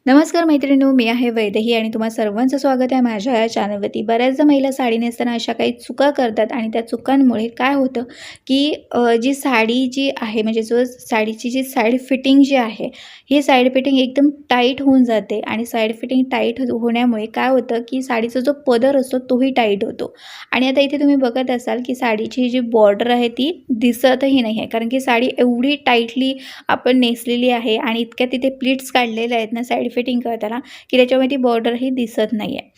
नमस्कार मैत्रिणींनो, मी आहे वैदेही आणि तुम्हा सर्वांचं स्वागत आहे माझ्या या चॅनलवरती. बऱ्याचदा महिला साडी नेसताना अशा काही चुका करतात आणि त्या चुकांमुळे काय होतं की जी साडी जी आहे म्हणजे साडीची जी साईड फिटिंग जी आहे, ही साईड फिटिंग एकदम टाईट होऊन जाते आणि साईड फिटिंग टाईट होण्यामुळे काय होतं की साडीचा जो पदर असतो तोही टाईट होतो. आणि आता इथे तुम्ही बघत असाल की साडीची जी बॉर्डर आहे ती दिसतही नाही आहे, कारण की साडी एवढी टाईटली आपण नेसलेली आहे आणि इतक्या तिथे प्लीट्स काढलेल्या आहेत ना साईड फिटिंग करताना, की त्याच्यामुळे ती बॉर्डरही दिसत नाही आहे.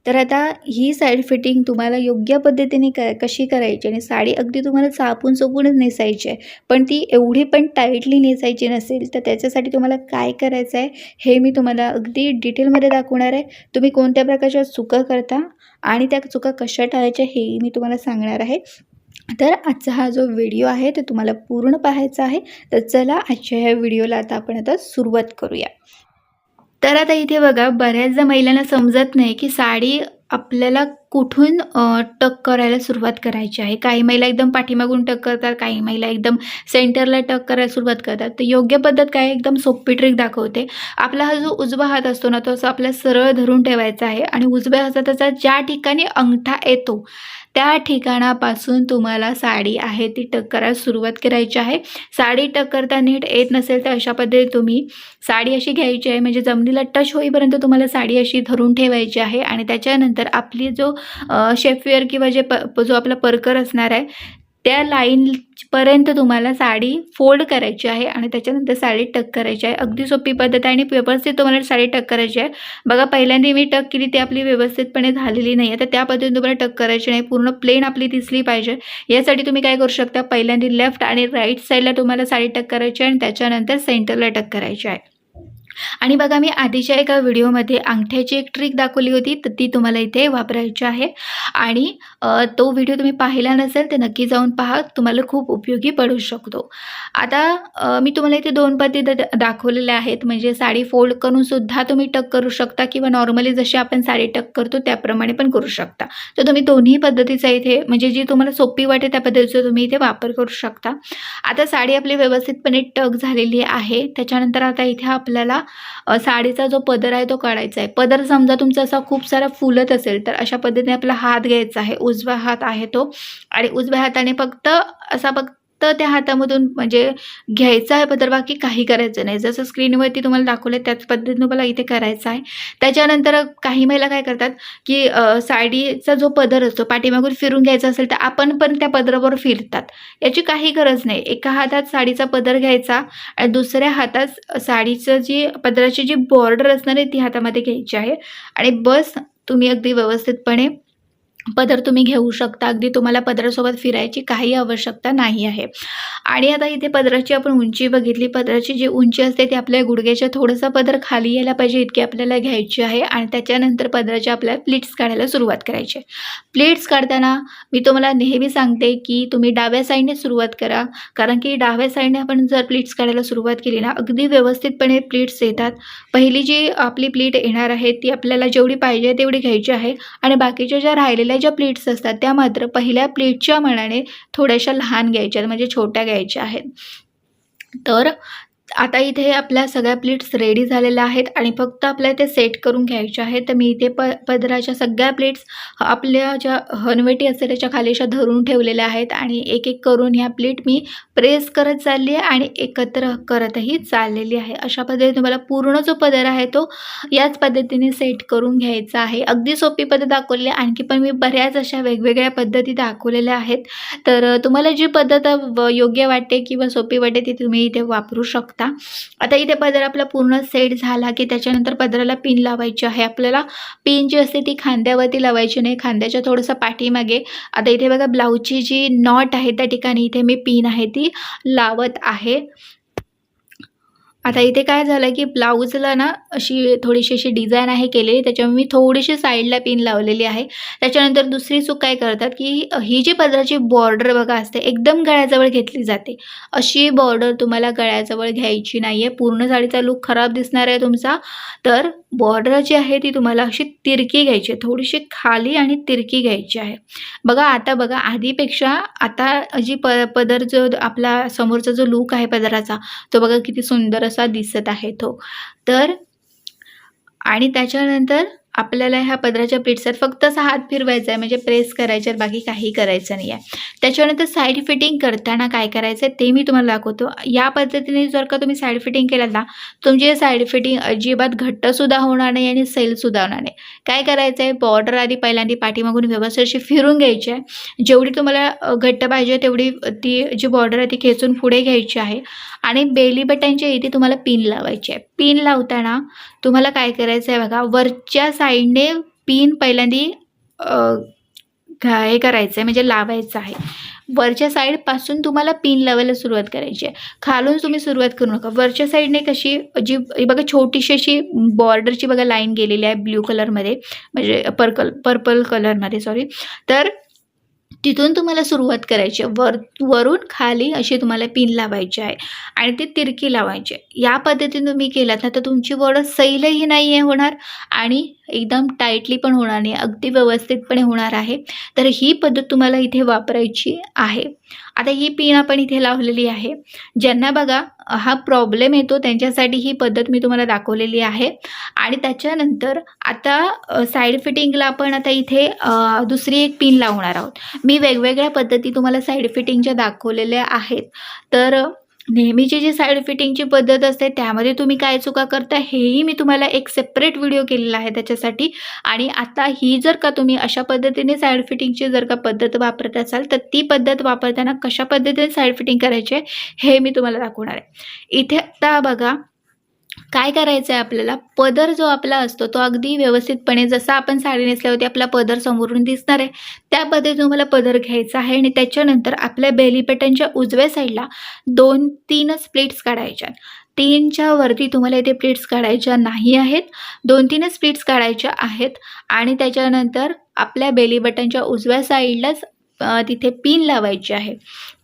तर आता ही साईड फिटिंग तुम्हाला योग्य पद्धतीने कशी करायची आणि साडी अगदी तुम्हाला चापून चोपूनच नेसायची आहे, पण ती एवढी पण टाईटली नेसायची नसेल, तर त्याच्यासाठी तुम्हाला काय करायचं आहे हे मी तुम्हाला अगदी डिटेलमध्ये दाखवणार आहे. तुम्ही कोणत्या प्रकारच्या चुका करता आणि त्या चुका कशा टाळायच्या हेही मी तुम्हाला सांगणार आहे. तर आजचा हा जो व्हिडिओ आहे तो तुम्हाला पूर्ण पाहायचा आहे. तर चला आजच्या ह्या व्हिडिओला आता सुरुवात करूया. तर आता इथे बघा, बऱ्याचदा महिलांना समजत नाही की साडी आपल्याला कुठून टक करायला सुरुवात करायची आहे. काही महिला एकदम पाठीमागून टक करतात, काही महिला एकदम सेंटरला टक करायला सुरुवात करतात. तर योग्य पद्धत काय, एकदम सोपी ट्रिक दाखवते. आपला हा जो उजवा हात असतो ना, तो असा आपल्या सरळ धरून ठेवायचा आहे आणि उजव्या हाताचा ज्या ठिकाणी अंगठा येतो त्या ठिकाणापासून तुम्हाला साडी आहे ती टक करायला सुरुवात करायची आहे. साडी टक करता नीट येत नसेल तर अशा पद्धतीने तुम्ही साडी अशी घ्यायची आहे, म्हणजे जमिनीला टच होईपर्यंत तुम्हाला साडी अशी धरून ठेवायची आहे आणि त्याच्यानंतर आपली जो शेपवेअर किंवा जो आपला परकर असणार आहे त्या लाईनपर्यंत तुम्हाला साडी फोल्ड करायची आहे आणि त्याच्यानंतर साडी टक करायची आहे. अगदी सोपी पद्धत आहे आणि व्यवस्थित तुम्हाला साडी टक करायची आहे. बघा, पहिल्यांदा मी टक केली ती आपली व्यवस्थितपणे झालेली नाही आहे, तर त्या पद्धतीने तुम्हाला टक करायची नाही, पूर्ण प्लेन आपली दिसली पाहिजे. यासाठी तुम्ही काय करू शकता, पहिल्यांदा लेफ्ट आणि राईट साईडला तुम्हाला साडी टक करायची आहे आणि त्याच्यानंतर सेंटरला टक करायची आहे. आणि बघा, मी आधीच्या एका व्हिडिओमध्ये अंगठ्याची एक ट्रिक दाखवली होती, तर ती तुम्हाला इथे वापरायची आहे आणि तो व्हिडिओ तुम्ही पाहिला नसेल तर नक्की जाऊन पहा, तुम्हाला खूप उपयोगी पडू शकतो. आता मी तुम्हाला इथे 2 पद्धती दाखवलेल्या आहेत, म्हणजे साडी फोल्ड करून सुद्धा तुम्ही टक करू शकता किंवा नॉर्मली जशी आपण साडी टक करतो त्याप्रमाणे पण करू शकता. तर तुम्ही दोन्ही पद्धतीचा इथे, म्हणजे जी तुम्हाला सोपी वाटेल त्या पद्धतीचा तुम्ही इथे वापर करू शकता. आता साडी आपली व्यवस्थितपणे टक झालेली आहे. त्याच्यानंतर आता इथे आपल्याला साडीचा जो पदर आहे तो काढायचा आहे. पदर समजा तुमचा असा खूप सारा फुलत असेल तर अशा पद्धतीने आपला हात घ्यायचा आहे, उजवा हात आहे तो, आणि उजव्या हाताने फक्त त्या हातामधून म्हणजे घ्यायचा आहे पदर, बाकी काही करायचं नाही. जसं स्क्रीनवरती तुम्हाला दाखवलं त्याच पद्धतीने तुम्हाला इथे करायचं आहे. त्याच्यानंतर काही महिला काय करतात की साडीचा जो पदर असतो पाठीमागून फिरून घ्यायचा असेल तर आपण पण त्या पदरावर फिरतात. याची काही गरज नाही. एका हातात साडीचा पदर घ्यायचा आणि दुसऱ्या हातात साडीचं जी पदराची जी बॉर्डर असणार आहे ती हातामध्ये घ्यायची आहे आणि बस तुम्ही अगदी व्यवस्थितपणे पदर तुम्ही घेऊ शकता. अगदी तुम्हाला पदरासोबत फिरायची काही आवश्यकता नाही आहे. आणि आता इथे पदराची आपण उंची बघितली. पदराची जी उंची असते ती आपल्या गुडघ्याच्या थोडंसं पदर खाली यायला पाहिजे इतकी आपल्याला घ्यायची आहे आणि त्याच्यानंतर पदराच्या आपल्याला प्लीट्स काढायला सुरुवात करायची आहे. प्लीट्स काढताना मी तुम्हाला नेहमी सांगते की तुम्ही डाव्या साईडने सुरुवात करा, कारण की डाव्या साईडने आपण जर प्लीट्स काढायला सुरुवात केली ना, अगदी व्यवस्थितपणे प्लीट्स येतात. पहिली जी आपली प्लीट येणार आहे ती आपल्याला जेवढी पाहिजे तेवढी घ्यायची आहे आणि बाकीच्या ज्या राहिलेल्या ज्या प्लेट्स असतात त्या मात्र पहिल्या प्लेटच्या मानाने थोड्याशा लहान घ्यायच्या, म्हणजे छोट्या घ्यायच्या आहेत. तर आता इथे आपल्या सगळ्या प्लेट्स रेडी झालेल्या आहेत आणि फक्त आपल्याला ते सेट करून घ्यायचे आहेत. तर मी इथे पदराच्या सगळ्या प्लेट्स आपल्या ज्या हनवटी असते त्याच्या खाली अशा धरून ठेवलेल्या आहेत आणि एक एक करून ह्या प्लेट मी प्रेस करत चालली आहे आणि एकत्र करतही चाललेली आहे. अशा पद्धतीने तुम्हाला पूर्ण जो पदर आहे तो याच पद्धतीने सेट करून घ्यायचा आहे. अगदी सोपी पद्धत दाखवली आहे. आणखी पण मी बऱ्याच अशा वेगवेगळ्या पद्धती दाखवलेल्या आहेत. तर तुम्हाला जी पद्धत योग्य वाटते किंवा सोपी वाटते ती तुम्ही इथे वापरू शकता. आता इथे पदर आपला पूर्ण सेट झाला की त्याच्यानंतर पदराला पिन लावायची आहे. आपल्याला पिन जी असते ती खांद्यावरती लावायची नाही, खांद्याच्या थोडंसं पाठीमागे. आता इथे बघा, ब्लाऊजची जी नॉट आहे त्या ठिकाणी इथे मी पिन आहे ती लावत आहे. आता इथे काय झालं की ब्लाऊजला ना अशी थोडीशी अशी डिझाईन आहे केलेली, त्याच्यामुळे मी थोडीशी साईडला पिन लावलेली आहे. त्याच्यानंतर दुसरी चूक काय करतात की ही जी पदराची बॉर्डर बघा असते एकदम गळ्याजवळ घेतली जाते. अशी बॉर्डर तुम्हाला गळ्याजवळ घ्यायची नाही आहे, पूर्ण साडीचा लूक खराब दिसणार आहे तुमचा. तर बॉर्डर जी आहे ती तुम्हाला अशी तिरकी घ्यायची आहे, थोडीशी खाली आणि तिरकी घ्यायची आहे. बघा, आता बघा, आधीपेक्षा आता जी पदर जो आपला समोरचा जो लूक आहे पदराचा तो बघा किती सुंदर असा दिसत आहे तो. तर आणि त्याच्यानंतर आपल्याला ह्या पदराच्या प्लीट्सवर फक्त असा हात फिरवायचा आहे, म्हणजे प्रेस करायचे आहेत, बाकी काही करायचं नाही आहे. त्याच्यानंतर साईड फिटिंग करताना काय करायचं आहे ते मी तुम्हाला दाखवतो. या पद्धतीने जर का तुम्ही साईड फिटिंग केलं ना, तुमची साईड फिटिंग अजिबात घट्टसुद्धा होणार नाही आणि सैलसुद्धा होणार नाही. काय करायचं आहे, बॉर्डर आधी पहिल्यांदा पाठीमागून व्यवस्थित अशी फिरून घ्यायची आहे. जेवढी तुम्हाला घट्ट पाहिजे तेवढी ती जी बॉर्डर आहे ती खेचून पुढे घ्यायची आहे आणि बेली बटनच्या इथे तुम्हाला पिन लावायची आहे. पिन लावताना तुम्हाला काय करायचं आहे बघा, वरच्या साईडने पिन पहिल्यांदा हे करायचं आहे, म्हणजे लावायचं आहे. वरच्या साईडपासून तुम्हाला पिन लावायला सुरुवात करायची आहे. खालून तुम्ही सुरुवात करू नका. वरच्या साईडने कशी जी बघा छोटीशी अशी बॉर्डरची बघा लाईन गेलेली आहे ब्ल्यू कलरमध्ये, म्हणजे पर्पल कलरमध्ये सॉरी. तर तिथून तुम्हाला सुरुवात करायची आहे. वरून खाली अशी तुम्हाला पिन लावायची आहे आणि ती तिरकी लावायची आहे. या पद्धतीने तुम्ही केलात ना तर तुमची बॉर्डर सैलही नाही आहे होणार आणि एकदम टाईटली पण होणार नाही, अगदी व्यवस्थितपणे होणार आहे. तर ही पद्धत तुम्हाला इथे वापरायची आहे. आता ही पिन आपण इथे लावलेली आहे. ज्यांना बघा हा प्रॉब्लेम येतो त्यांच्यासाठी ही पद्धत मी तुम्हाला दाखवलेली आहे. आणि त्याच्यानंतर आता साईड फिटिंगला आपण आता इथे दुसरी एक पिन लावणार आहोत. मी वेगवेगळ्या पद्धती तुम्हाला साईड फिटिंगच्या दाखवलेल्या आहेत. तर नेहमीची जी साईड फिटिंगची पद्धत असते त्यामध्ये तुम्ही काय चुका करता हेही मी तुम्हाला एक सेपरेट व्हिडिओ केलेला आहे त्याच्यासाठी. आणि आता ही जर का तुम्ही अशा पद्धतीने साईड फिटिंगची जर का पद्धत वापरत असाल तर ती पद्धत वापरताना कशा पद्धतीने साईड फिटिंग करायची आहे हे मी तुम्हाला दाखवणार आहे. इथे आता बघा काय करायचं आहे, आपल्याला पदर जो आपला असतो तो अगदी व्यवस्थितपणे जसा आपण साडी नेसल्यावरती आपला पदर समोरून दिसणार आहे त्या पद्धतीने तुम्हाला पदर घ्यायचा आहे. आणि त्याच्यानंतर आपल्या बेली बटनच्या उजव्या साईडला 2-3 प्लीट्स काढायच्या. 3च्या वरती तुम्हाला इथे प्लीट्स काढायच्या नाही आहेत, 2-3 प्लीट्स काढायच्या आहेत. आणि त्याच्यानंतर आपल्या बेली बटनच्या उजव्या साईडलाच तिथे पिन लावायची आहे.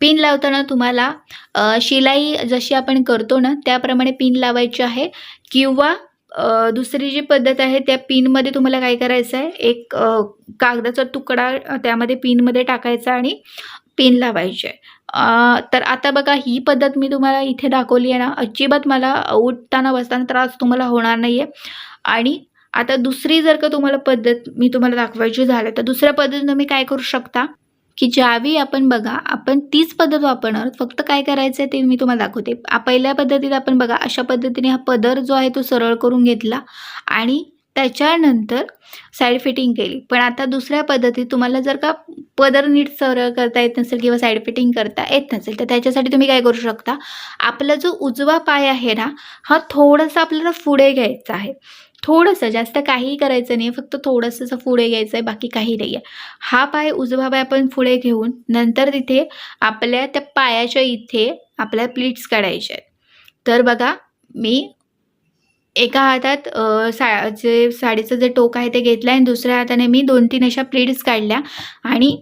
पिन लावताना तुम्हाला शिलाई जशी आपण करतो ना त्याप्रमाणे पिन लावायची आहे. किंवा दुसरी जी पद्धत आहे त्या पिनमध्ये तुम्हाला काय करायचं आहे, एक कागदाचा तुकडा त्यामध्ये पिनमध्ये टाकायचा आणि पिन लावायची आहे. तर आता बघा ही पद्धत मी तुम्हाला इथे दाखवली आहे ना, अजिबात मला उठताना बसताना त्रास तुम्हाला होणार नाही आहे. आणि आता दुसरी जर का तुम्हाला पद्धत मी तुम्हाला दाखवायची झालं तर दुसऱ्या पद्धतीने तुम्ही काय करू शकता की ज्यावेळी आपण बघा आपण तीच पद्धत वापरणार आहोत, फक्त काय करायचं आहे ते मी तुम्हाला दाखवते. पहिल्या पद्धतीत आपण बघा अशा पद्धतीने हा पदर जो आहे तो सरळ करून घेतला आणि त्याच्यानंतर साईड फिटिंग केली. पण आता दुसऱ्या पद्धतीत तुम्हाला जर का पदर नीट सरळ करता येत नसेल किंवा साईड फिटिंग करता येत नसेल तर त्याच्यासाठी तुम्ही काय करू शकता, आपला जो उजवा पाय आहे ना हा थोडासा आपल्याला पुढे घ्यायचा आहे. थोडंसं, जास्त काहीही करायचं नाही आहे, फक्त थोडंसं असं पुढे घ्यायचं आहे, बाकी काही नाही आहे. हा पाय उजवा पाय आपण पुढे घेऊन नंतर तिथे आपल्या त्या पायाच्या इथे आपल्या प्लीट्स काढायच्या आहेत. तर बघा मी एका हातात साडीचं जे टोक आहे ते घेतलं आणि दुसऱ्या हाताने मी 2-3 अशा प्लीट्स काढल्या आणि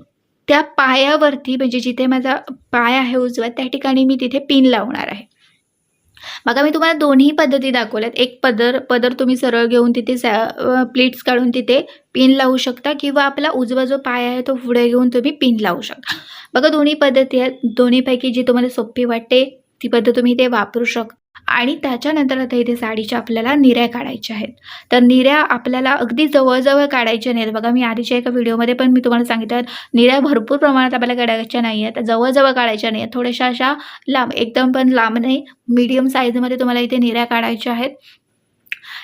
त्या पायावरती म्हणजे जिथे माझा पाय आहे उजवा त्या ठिकाणी मी तिथे पिन लावणार आहे. बघा मी तुम्हाला दोन्ही पद्धती दाखवल्यात. एक पदर तुम्ही सरळ घेऊन तिथे प्लीट्स काढून तिथे पिन लावू शकता किंवा आपला उजवा जो पाय आहे तो पुढे घेऊन तुम्ही पिन लावू शकता. बघा दोन्ही पद्धती आहेत. दोन्हीपैकी जी तुम्हाला सोपी वाटते ती पद्धत तुम्ही ते वापरू शकता. आणि त्याच्यानंतर आता इथे साडीच्या आपल्याला निऱ्या काढायच्या आहेत. तर निऱ्या आपल्याला अगदी जवळ काढायच्या नाहीत. बघा मी आधीच्या एका व्हिडिओमध्ये पण मी तुम्हाला सांगितलं निऱ्या भरपूर प्रमाणात आपल्याला काढायच्या नाही आहेत. जवळ काढायच्या नाही आहेत, थोड्याशा अशा लांब, एकदम पण लांब नाही, मीडियम साईजमध्ये तुम्हाला इथे निऱ्या काढायच्या आहेत.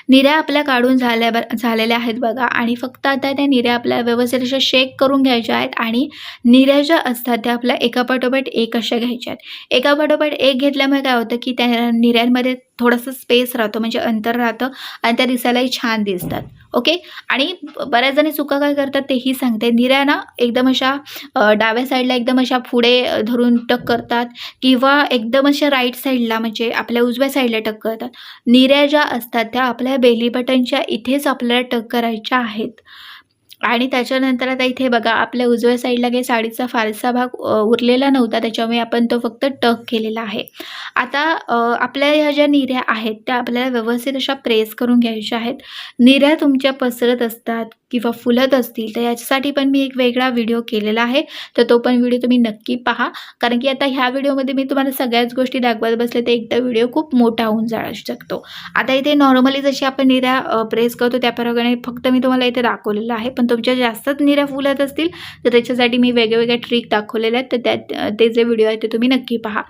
निऱ्या आपल्या काढून झालेल्या आहेत बघा. आणि फक्त आता त्या निऱ्या आपल्या व्यवस्थित अशा शेक करून घ्यायच्या आहेत. आणि निऱ्या ज्या असतात त्या आपल्या एकापाठोपाठ एक अशा घ्यायच्या आहेत. एकापाठोपाठ एक घेतल्यामुळे काय होतं की त्या निऱ्यांमध्ये थोडंसं स्पेस राहतो, म्हणजे अंतर राहतं आणि त्या दिसायलाही छान दिसतात. ओके. आणि बऱ्याच जणी चुका काय करतात तेही सांगते. निऱ्या ना एकदम अशा डाव्या साईडला एकदम अशा पुढे धरून टक करतात किंवा एकदम अशा राईट साईडला म्हणजे आपल्या उजव्या साईडला टक करतात. निऱ्या ज्या असतात त्या आपल्या बेली बटनच्या इथेच आपल्याला टक करायच्या आहेत. आणि त्याच्यानंतर आता इथे बघा आपल्या उजव्या साईडला काही साडीचा फारसा भाग उरलेला नव्हता, त्याच्यामुळे आपण तो फक्त टक केलेला आहे. आता आपल्या ह्या ज्या निऱ्या आहेत त्या आपल्याला व्यवस्थित अशा प्रेस करून घ्यायच्या आहेत. निऱ्या तुमच्या पसरत असतात किंवा फुलत असतील तर याच्यासाठी पण मी एक वेगळा व्हिडिओ केलेला आहे. तर तो पण व्हिडिओ तुम्ही नक्की पहा. कारण की आता ह्या व्हिडिओमध्ये मी तुम्हाला सगळ्याच गोष्टी दाखवत बसले तर एकदा व्हिडिओ खूप मोठा होऊन जाऊ शकतो. आता इथे नॉर्मली जशी आपण निर्या प्रेस करतो त्याप्रमाणे फक्त मी तुम्हाला इथे दाखवलेलं आहे. पण तुमच्या जास्तच निर्या फुलत असतील तर त्याच्यासाठी मी वेगवेगळ्या ट्रिक दाखवलेल्या आहेत. तर त्यात ते जे व्हिडिओ आहे ते तुम्ही नक्की पहा.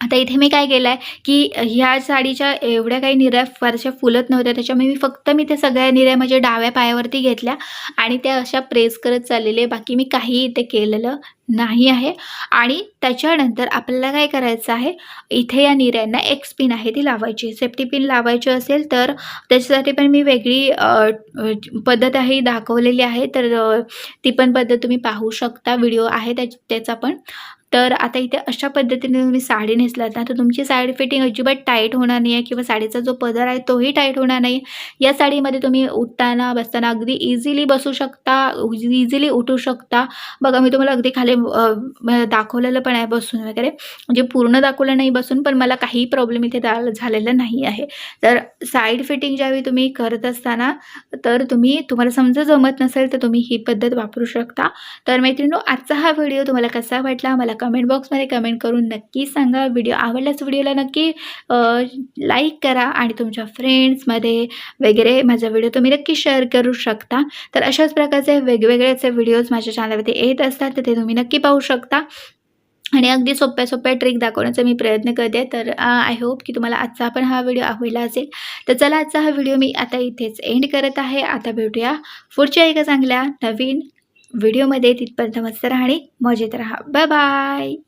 आता इथे मी काय केलं आहे, की ह्या साडीच्या एवढ्या काही निर्या फारशा फुलत नव्हत्या. त्याच्यामुळे मी त्या सगळ्या निर्या माझ्या डाव्या पायावरती घेतल्या आणि त्या अशा प्रेस करत चाललेले. बाकी मी काहीही इथे केलेलं नाही आहे. आणि त्याच्यानंतर आपल्याला काय करायचं आहे, इथे या निर्यांना एक पिन आहे ती लावायची. सेफ्टी पिन लावायची असेल तर त्याच्यासाठी पण मी वेगळी पद्धत आहे दाखवलेली आहे. तर ती पण पद्धत तुम्ही पाहू शकता. व्हिडिओ आहे त्याचा पण. तर आता इथे अशा पद्धतीने तुम्ही साडी नेसलात ना, तर तुमची साडी फिटिंग अजिबात टाईट होणार नाही आहे किंवा साडीचा जो पदर आहे तोही टाईट होणार नाही. या साडीमध्ये तुम्ही उठताना, बसताना अगदी इझिली बसू शकता, इझिली उठू शकता. बघा मी तुम्हाला अगदी खाली दाखवलेलं पण आहे बसून वगैरे. म्हणजे पूर्ण दाखवलं नाही बसून, पण मला काहीही प्रॉब्लेम इथे झालेला नाही आहे. तर साईड फिटिंग ज्यावेळी तुम्ही करत असताना तर तुम्हाला समजा जमत नसेल तर तुम्ही ही पद्धत वापरू शकता. तर मैत्रिणींनो, आजचा हा व्हिडिओ तुम्हाला कसा वाटला मला कमेंट बॉक्समध्ये कमेंट करून नक्की सांगा. व्हिडिओ आवडल्यास व्हिडिओला नक्की लाईक करा आणि तुमच्या फ्रेंड्समध्ये वगैरे माझा व्हिडिओ तुम्ही नक्की शेअर करू शकता. तर अशाच प्रकारचे वेगवेगळे असे व्हिडिओज माझ्या चॅनलवरती येत असतात तर ते तुम्ही नक्की पाहू शकता. आणि अगदी सोप्या ट्रिक दाखवण्याचा मी प्रयत्न करते. तर आय होप की तुम्हाला आजचा पण हा व्हिडिओ आवडला असेल. तर चला आजचा हा व्हिडिओ मी आता इथेच एंड करत आहे. आता भेटूया पुढच्या एका चांगल्या नवीन व्हिडिओमध्ये. तिथपर्यंत मस्त राहा आणि मजेत राहा. Bye bye.